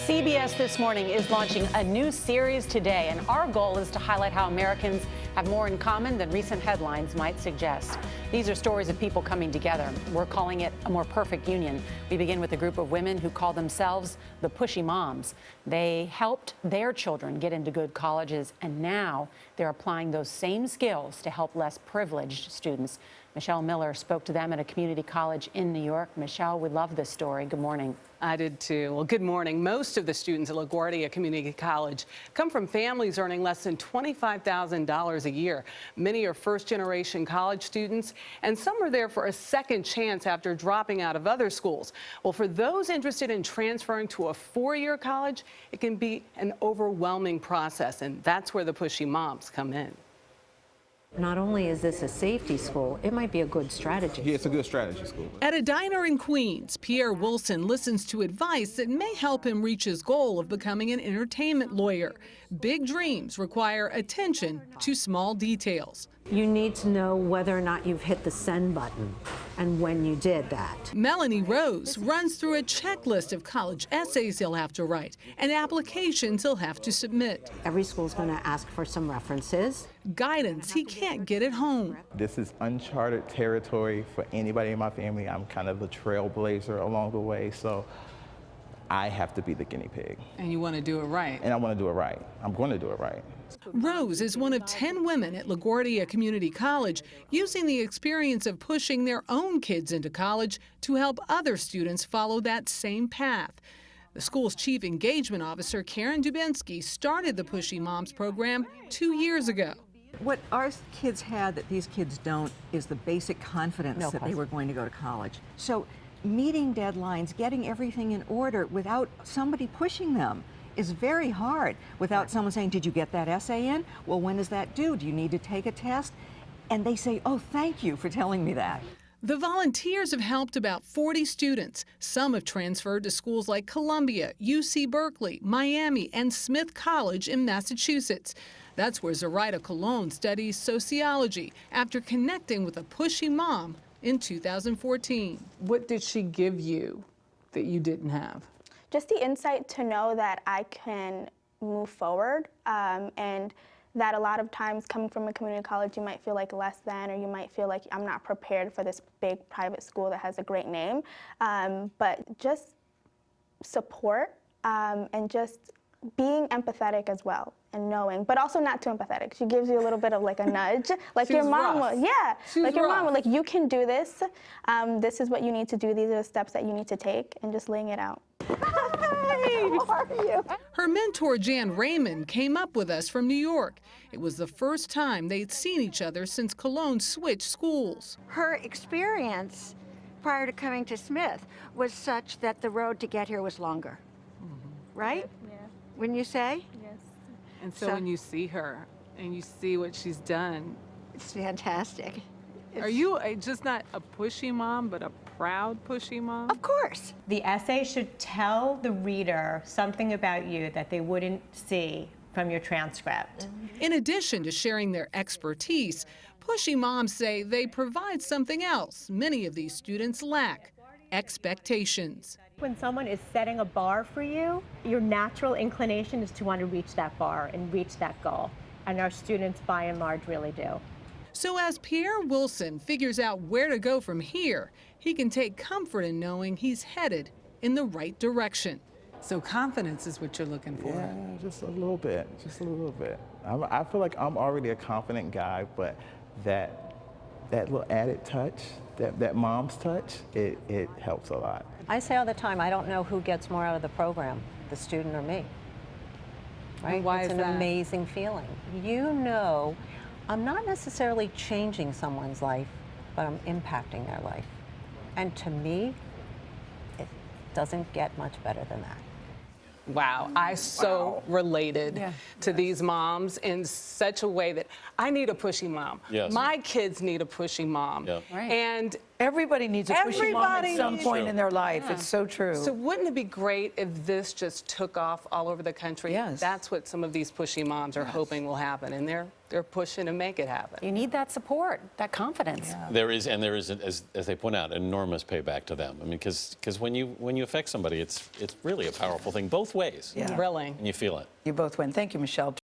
CBS This Morning is launching a new series today, and our goal is to highlight how Americans have more in common than recent headlines might suggest. These are stories of people coming together. We're calling it a more perfect union. We begin with a group of women who call themselves the Pushy Moms. They helped their children get into good colleges, and now they're applying those same skills to help less privileged students. Michelle Miller spoke to them at a community college in New York. Michelle, we love this story. Good morning. I did too. Well, good morning. Most of the students at LaGuardia Community College come from families earning less than $25,000 a year. Many are first-generation college students, and some are there for a second chance after dropping out of other schools. Well, for those interested in transferring to a four-year college, it can be an overwhelming process, and that's where the Pushy Moms come in. Not only is this a safety school, it might be a good strategy. Yeah, it's a good strategy school. At a diner in Queens, Pierre Wilson listens to advice that may help him reach his goal of becoming an entertainment lawyer. Big dreams require attention to small details. You need to know whether or not you've hit the send button and when you did that. Melanie Rose runs through a checklist of college essays he'll have to write and applications he'll have to submit. Every school's going to ask for some references. Guidance he can't get at home. This is uncharted territory for anybody in my family. I'm kind of a trailblazer along the way, so I have to be the guinea pig. And you want to do it right. And I want to do it right. I'm going to do it right. Rose is one of 10 women at LaGuardia Community College using the experience of pushing their own kids into college to help other students follow that same path. The school's chief engagement officer, Karen Dubinsky, started the Pushy Moms program 2 years ago. What our kids had that these kids don't is the basic confidence that they were going to go to college. So meeting deadlines, getting everything in order without somebody pushing them is very hard. Without someone saying, did you get that essay in? Well, when is that due? Do you need to take a test? And they say, oh, thank you for telling me that. The volunteers have helped about 40 students. Some have transferred to schools like Columbia, UC Berkeley, Miami, and Smith College in Massachusetts. That's where Zoraida Colon studies sociology after connecting with a pushy mom in 2014. What did she give you that you didn't have? Just the insight to know that I can move forward, and that a lot of times coming from a community college, you might feel like less than, or you might feel like I'm not prepared for this big private school that has a great name. But just support and just being empathetic as well, and knowing, but also not too empathetic. She gives you a little bit of like a nudge, like your mom would. Yeah, like your mom would, like, you can do this. This is what you need to do. These are the steps that you need to take, and just laying it out. How are you? Her mentor, Jan Raymond, came up with us from New York. It was the first time they'd seen each other since Cologne switched schools. Her experience prior to coming to Smith was such that the road to get here was longer, right? Yeah. Wouldn't you say? Yes. And so when you see her and you see what she's done, It's fantastic. are you just not a pushy mom, but a proud pushy mom? Of course. The essay should tell the reader something about you that they wouldn't see from your transcript. In addition to sharing their expertise, pushy moms say they provide something else many of these students lack: expectations. When someone is setting a bar for you, your natural inclination is to want to reach that bar and reach that goal. And our students, by and large, really do. So as Pierre Wilson figures out where to go from here, he can take comfort in knowing he's headed in the right direction. So confidence is what you're looking for. Yeah, just a little bit, just a little bit. I feel like I'm already a confident guy, but that little added touch, that mom's touch, it helps a lot. I say all the time, I don't know who gets more out of the program, the student or me. Right? And why it's is an that? amazing feeling. You know, I'm not necessarily changing someone's life, but I'm impacting their life. And to me, it doesn't get much better than that. Wow, I so related to these moms in such a way that I need a pushy mom. Yes. My kids need a pushy mom. Yeah. Right. And Everybody needs a pushy mom at Everybody some needs point it. in their life. It's so true. So wouldn't it be great if this just took off all over the country? Yes. That's what some of these pushy moms are hoping will happen, and they're pushing to make it happen. You need that support, that confidence. There is, as they point out, enormous payback to them. I mean, because when you affect somebody, it's really a powerful thing both ways. Yeah. Really. And you feel it. You both win. Thank you, Michelle.